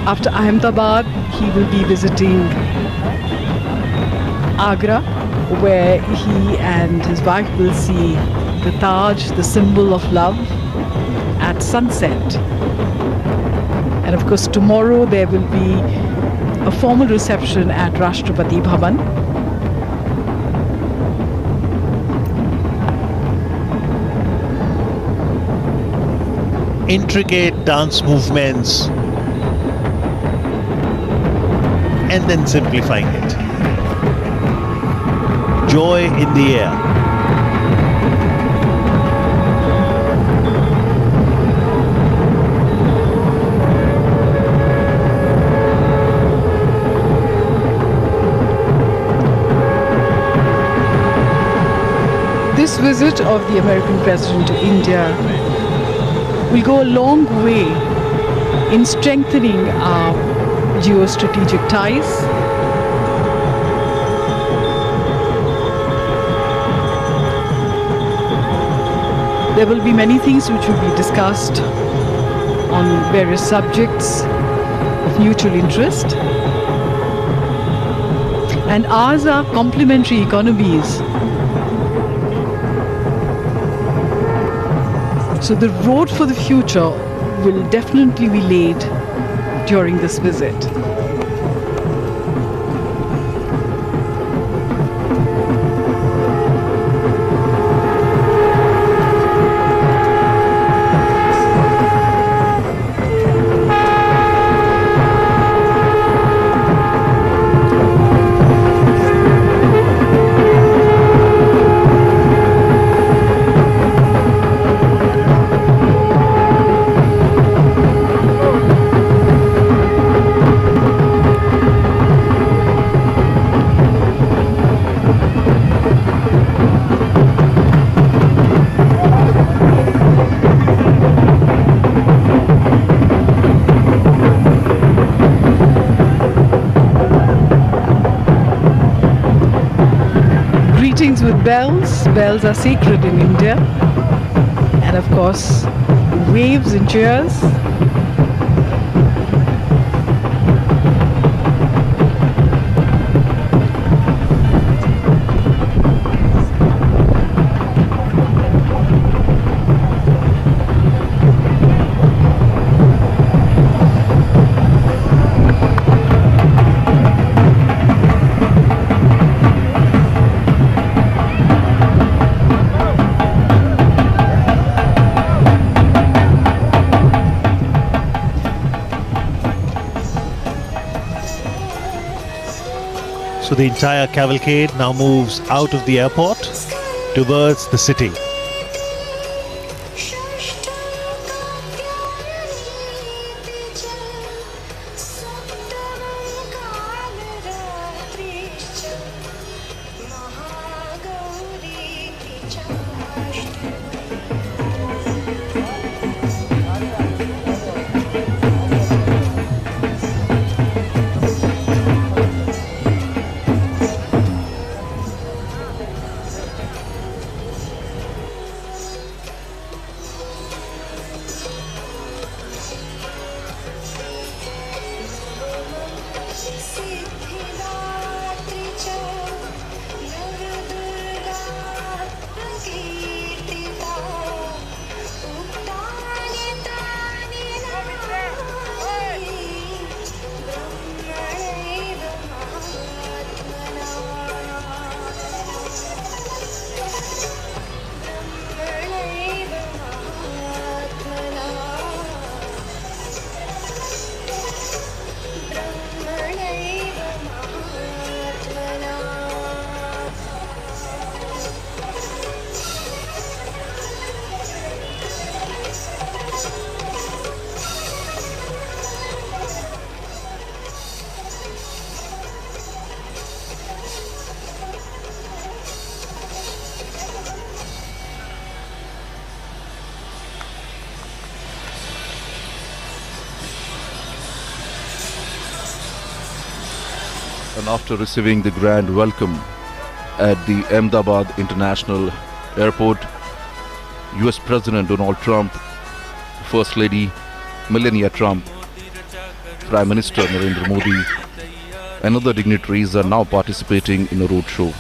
After Ahmedabad, he will be visiting Agra, where he and his wife will see the Taj, the symbol of love, at sunset. And of course, tomorrow there will be a formal reception at Rashtrapati Bhavan. Intricate dance movements and then simplifying it. Joy in the air. This visit of the American President to India will go a long way in strengthening our geostrategic ties. There will be many things which will be discussed on various subjects of mutual interest. And ours are complementary economies. So the road for the future will definitely be laid during this visit. Greetings with bells. Bells are sacred in India. And of course, waves and cheers. So the entire cavalcade now moves out of the airport towards the city. And after receiving the grand welcome at the Ahmedabad International Airport, US President Donald Trump, First Lady Melania Trump, Prime Minister Narendra Modi and other dignitaries are now participating in a roadshow.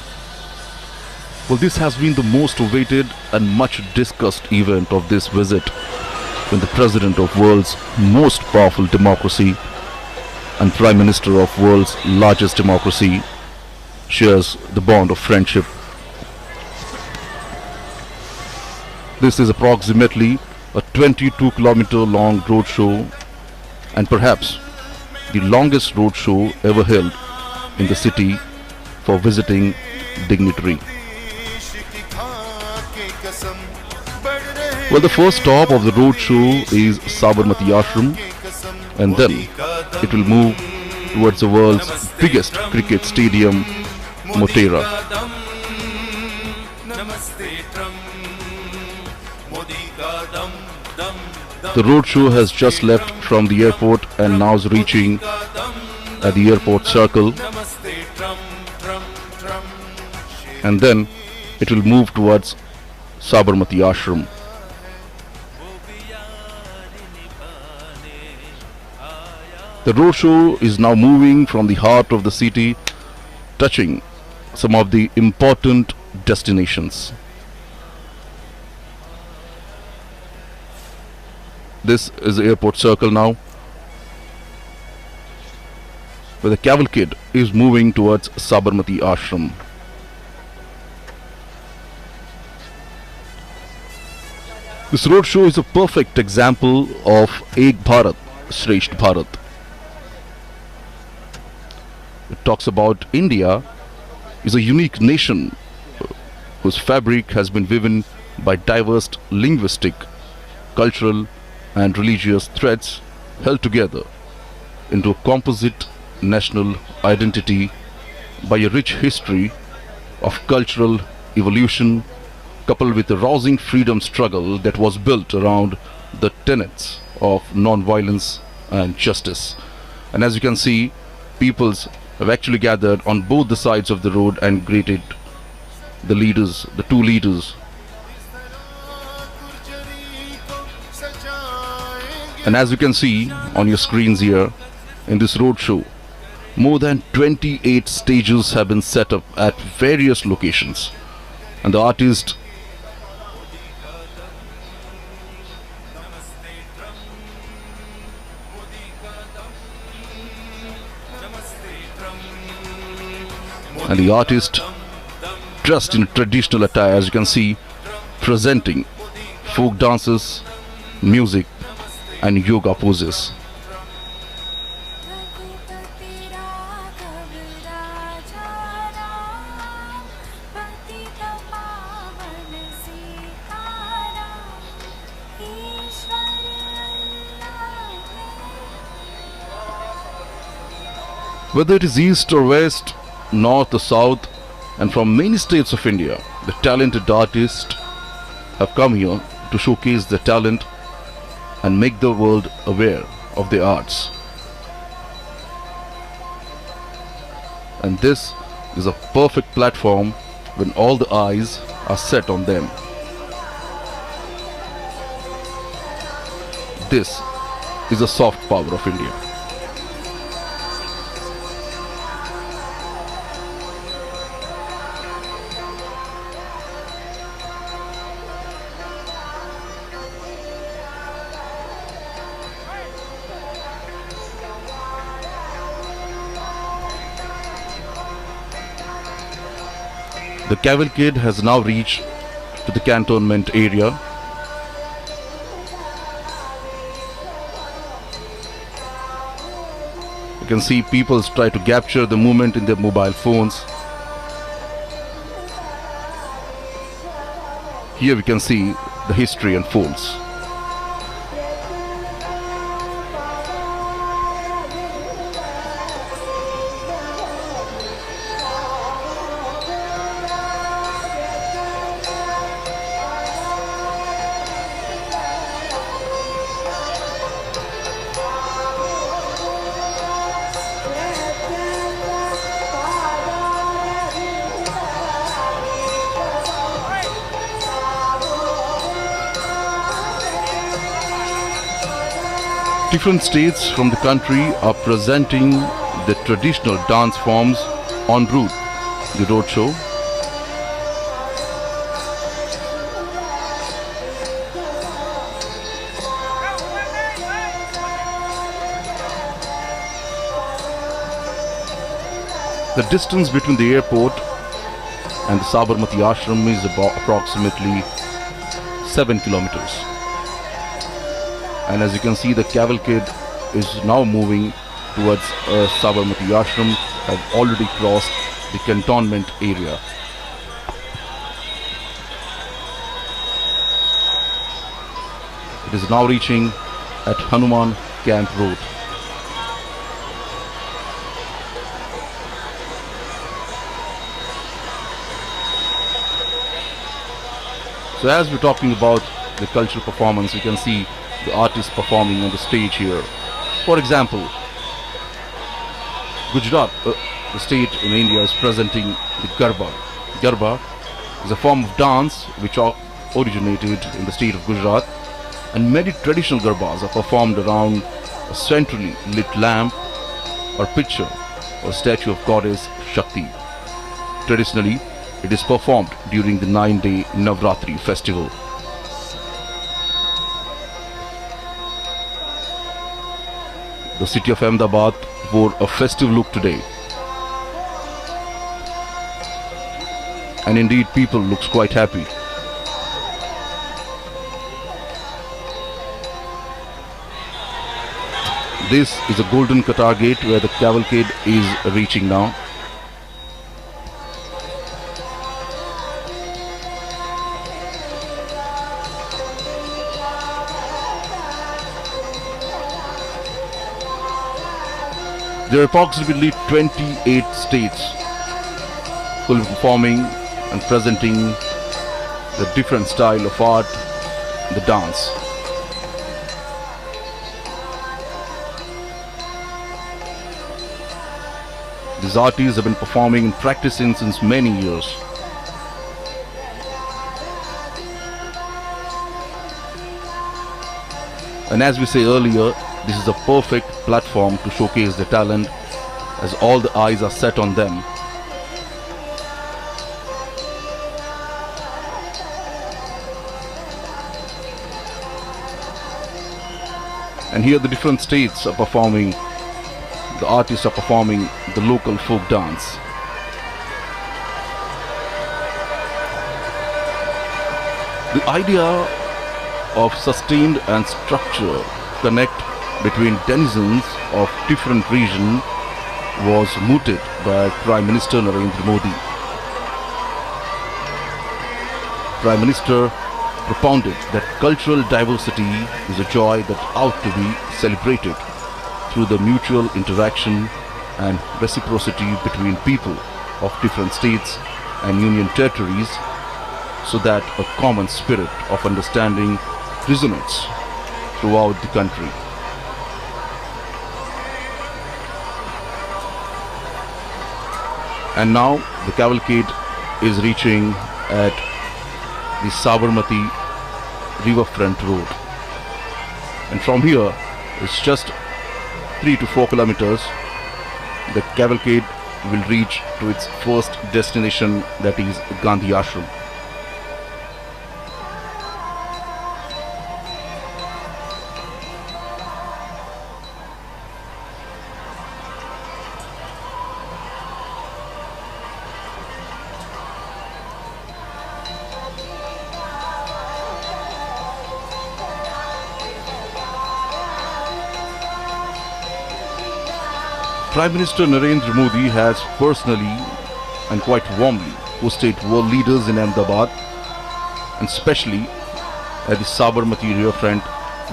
Well, this has been the most awaited and much discussed event of this visit, when the President of world's most powerful democracy and Prime Minister of world's largest democracy shares the bond of friendship. This is approximately a 22-kilometer long roadshow and perhaps the longest roadshow ever held in the city for visiting dignitary. Well, the first stop of the roadshow is Sabarmati Ashram, and then it will move towards the world's biggest cricket stadium, Motera. The roadshow has just left from the airport and now is reaching at the airport circle, and then it will move towards Sabarmati Ashram. The roadshow is now moving from the heart of the city, touching some of the important destinations. This is the airport circle now, where the cavalcade is moving towards Sabarmati Ashram. This roadshow is a perfect example of Ek Bharat, Shresht Bharat. It talks about India is a unique nation whose fabric has been woven by diverse linguistic, cultural and religious threads held together into a composite national identity by a rich history of cultural evolution coupled with a rousing freedom struggle that was built around the tenets of non-violence and justice. And as you can see, peoples have actually gathered on both the sides of the road and greeted the leaders, the two leaders. And as you can see on your screens here, in this roadshow, more than 28 stages have been set up at various locations, and the artist dressed in traditional attire, as you can see, presenting folk dances, music and yoga poses. Whether it is east or west, north or south, and from many states of India, the talented artists have come here to showcase their talent and make the world aware of their arts. And this is a perfect platform when all the eyes are set on them. This is the soft power of India. The cavalcade has now reached to the cantonment area. You can see people try to capture the movement in their mobile phones. Here we can see the history unfolds. Different states from the country are presenting the traditional dance forms en route the roadshow. The distance between the airport and the Sabarmati ashram is about approximately 7 kilometers. And as you can see, the cavalcade is now moving towards Sabarmati ashram, have already crossed the cantonment area. It is now reaching at Hanuman Camp Road. So as we're talking about the cultural performance, you can see the artists performing on the stage here. For example, Gujarat, the state in India, is presenting the Garba. Garba is a form of dance which originated in the state of Gujarat, and many traditional Garbas are performed around a centrally lit lamp or picture or statue of goddess Shakti. Traditionally, it is performed during the 9-day Navratri festival. The city of Ahmedabad wore a festive look today. And indeed, people looks quite happy. This is a golden Qatar gate where the cavalcade is reaching now. There are approximately 28 states who will be performing and presenting the different style of art, the dance. These artists have been performing and practicing since many years. And as we say earlier, this is a perfect platform to showcase their talent, as all the eyes are set on them. And here the different states are performing, the artists are performing the local folk dance. The idea of sustained and structured connect between denizens of different regions was mooted by Prime Minister Narendra Modi. Prime Minister propounded that cultural diversity is a joy that ought to be celebrated through the mutual interaction and reciprocity between people of different states and union territories, so that a common spirit of understanding resonates throughout the country. And now the cavalcade is reaching at the Sabarmati riverfront road, and from here it's just 3 to 4 kilometers. The cavalcade will reach to its first destination, that is Gandhi Ashram. Prime Minister Narendra Modi has personally and quite warmly hosted world leaders in Ahmedabad, and especially at the Sabarmati riverfront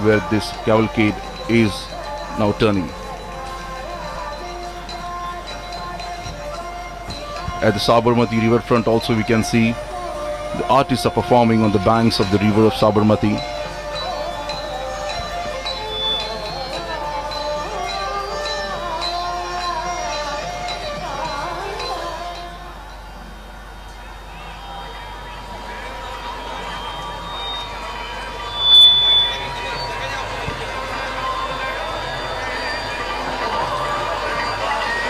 where this cavalcade is now turning. At the Sabarmati riverfront also we can see the artists are performing on the banks of the river of Sabarmati.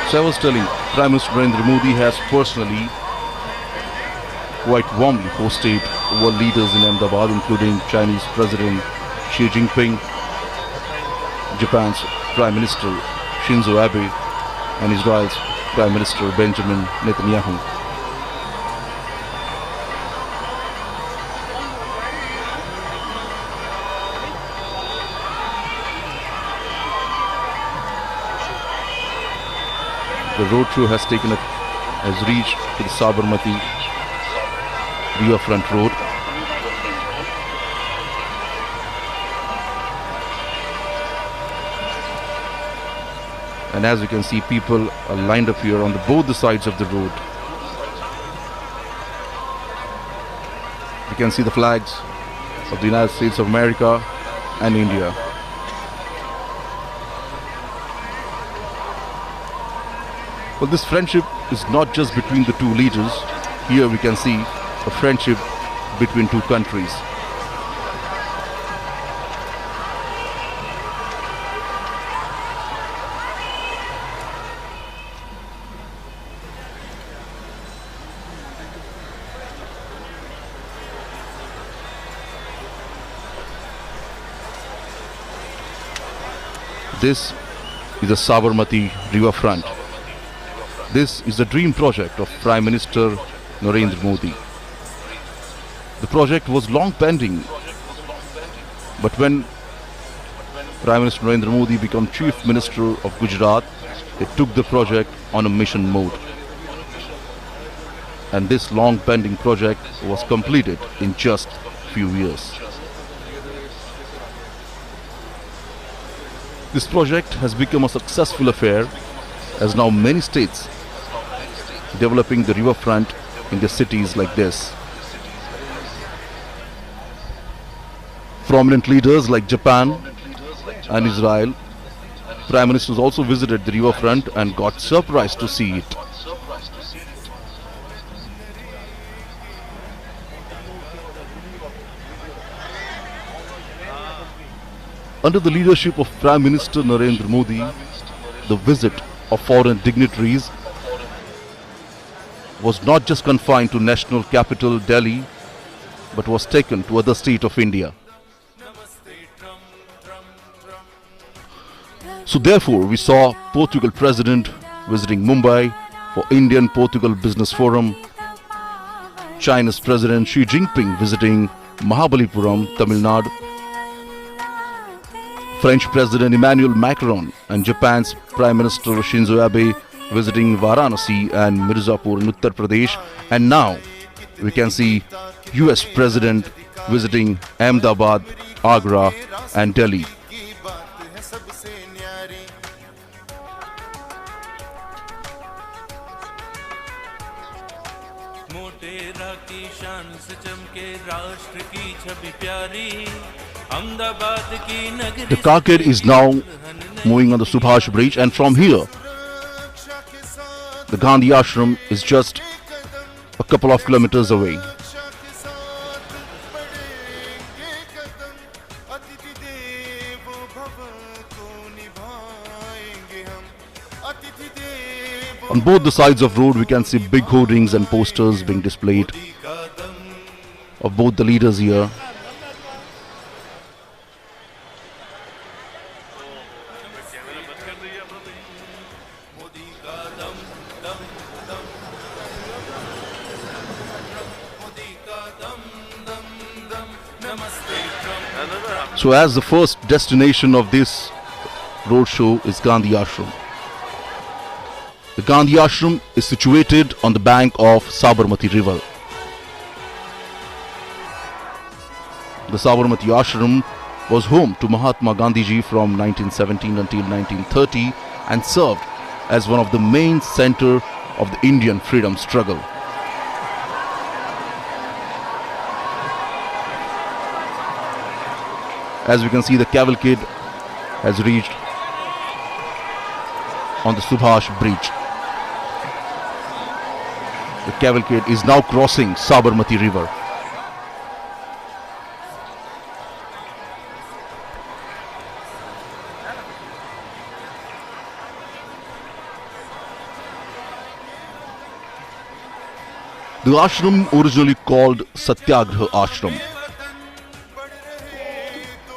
So I was telling, Prime Minister Narendra Modi has personally quite warmly hosted world leaders in Ahmedabad, including Chinese President Xi Jinping, Japan's Prime Minister Shinzo Abe, and Israel's Prime Minister Benjamin Netanyahu. The roadshow has reached to the Sabarmati riverfront road. And as you can see, people are lined up here on both the sides of the road. You can see the flags of the United States of America and India. But this friendship is not just between the two leaders. Here we can see a friendship between two countries. This is the Sabarmati riverfront. This is the dream project of Prime Minister Narendra Modi. The project was long pending, but when Prime Minister Narendra Modi became Chief Minister of Gujarat, he took the project on a mission mode. And this long pending project was completed in just few years. This project has become a successful affair, as now many states developing the riverfront in their cities like this. Prominent leaders like Japan and Israel, Prime Ministers also visited the riverfront and got surprised to see it. Under the leadership of Prime Minister Narendra Modi, the visit of foreign dignitaries was not just confined to national capital Delhi, but was taken to other states of India. So therefore, we saw Portugal President visiting Mumbai for Indian-Portugal Business Forum, China's President Xi Jinping visiting Mahabalipuram, Tamil Nadu, French President Emmanuel Macron and Japan's Prime Minister Shinzo Abe visiting Varanasi and Mirzapur in Uttar Pradesh, and now we can see US President visiting Ahmedabad, Agra and Delhi. The carcade is now moving on the Subhash Bridge, and from here the Gandhi Ashram is just a couple of kilometers away. On both the sides of road we can see big hoardings and posters being displayed of both the leaders here. So as the first destination of this roadshow is Gandhi Ashram. The Gandhi Ashram is situated on the bank of Sabarmati river. The Sabarmati Ashram was home to Mahatma Gandhiji from 1917 until 1930 and served as one of the main center of the Indian freedom struggle. As we can see, the cavalcade has reached on the Subhash Bridge. The cavalcade is now crossing Sabarmati river. The ashram, originally called Satyagraha Ashram,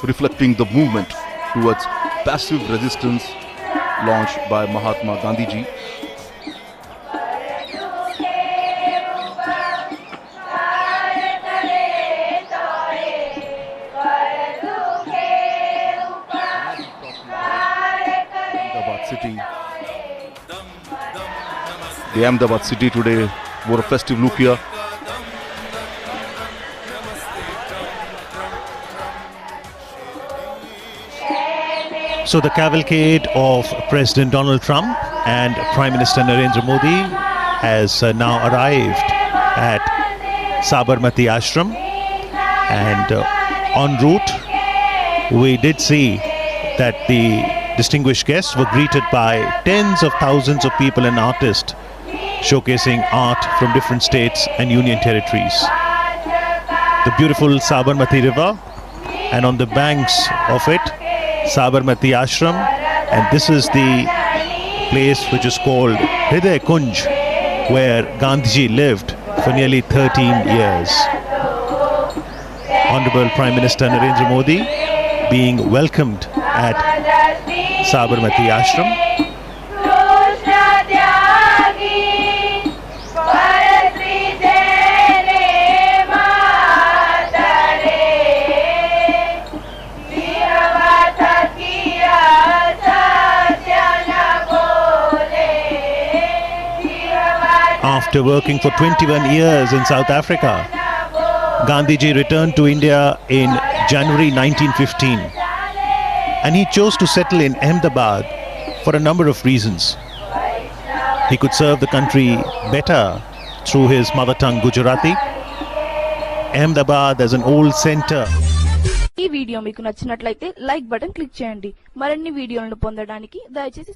reflecting the movement towards passive resistance launched by Mahatma Gandhi ji. The Ahmedabad city today wore a festive look here. So the cavalcade of President Donald Trump and Prime Minister Narendra Modi has now arrived at Sabarmati Ashram, and en route we did see that the distinguished guests were greeted by tens of thousands of people and artists showcasing art from different states and union territories. The beautiful Sabarmati river, and on the banks of it, Sabarmati Ashram, and this is the place which is called Hriday Kunj, where Gandhiji lived for nearly 13 years. Honorable Prime Minister Narendra Modi being welcomed at Sabarmati Ashram. After working for 21 years in South Africa, Gandhiji returned to India in January 1915, and he chose to settle in Ahmedabad for a number of reasons. He could serve the country better through his mother tongue Gujarati. Ahmedabad as an old center. ఈ video మీకు నచ్చినట్లయితే like button click చేయండి. మరిన్ని వీడియోలను పొందడానికి దయచేసి